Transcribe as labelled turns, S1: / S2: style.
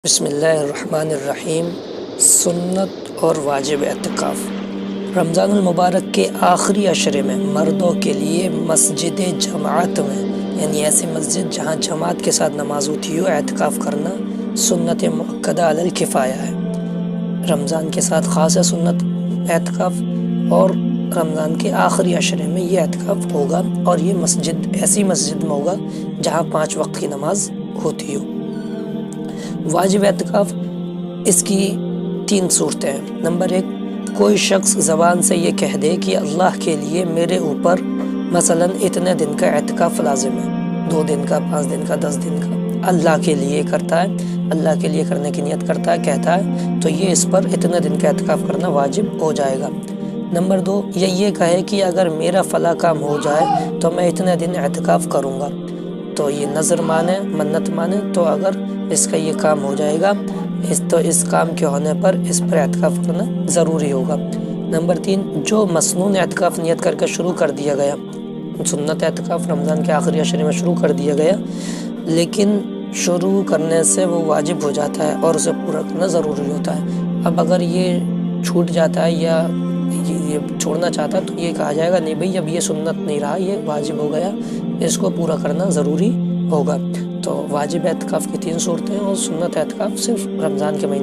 S1: بسم اللہ الرحمن الرحیم۔ سنت اور واجب اعتکاف۔ رمضان المبارک کے آخری عشرے میں مردوں کے لیے مسجد جماعت میں، یعنی ایسی مسجد جہاں جماعت کے ساتھ نماز ہوتی ہو، اعتکاف کرنا سنت مؤکدہ علی الکفایہ ہے۔ رمضان کے ساتھ خاص ہے سنت اعتکاف، اور رمضان کے آخری عشرے میں یہ اعتکاف ہوگا، اور یہ مسجد ایسی مسجد میں ہوگا جہاں 5 وقت کی نماز ہوتی ہو۔ واجب اعتکاف، اس کی 3 صورتیں ہیں۔ نمبر 1، کوئی شخص زبان سے یہ کہہ دے کہ اللہ کے لیے میرے اوپر مثلاً اتنے دن کا اعتکاف لازم ہے، 2 دن کا، 5 دن کا، 10 دن کا، اللہ کے لیے کرتا ہے، اللہ کے لیے کرنے کی نیت کرتا ہے، کہتا ہے، تو یہ اس پر اتنے دن کا اعتکاف کرنا واجب ہو جائے گا۔ نمبر 2، یہ کہے کہ اگر میرا فلاں کام ہو جائے تو میں اتنے دن اعتکاف کروں گا، تو یہ نظر مانے، منت مانے، تو اگر اس کا یہ کام ہو جائے گا تو اس کام کے ہونے پر اس پر اعتکاف کرنا ضروری ہوگا۔ نمبر 3، جو مسنون اعتکاف نیت کر کے شروع کر دیا گیا، سنت اعتکاف رمضان کے آخری عشرے میں شروع کر دیا گیا، لیکن شروع کرنے سے وہ واجب ہو جاتا ہے اور اسے پورا کرنا ضروری ہوتا ہے۔ اب اگر یہ چھوٹ جاتا ہے یا یہ چھوڑنا چاہتا ہے تو یہ کہا جائے گا نہیں بھئی، اب یہ سنت نہیں رہا، یہ واجب ہو گیا، اس کو پورا کرنا ضروری ہوگا۔ تو واجب اعتکاف کی 3 صورتیں، اور سنت اعتکاف صرف رمضان کے مہینے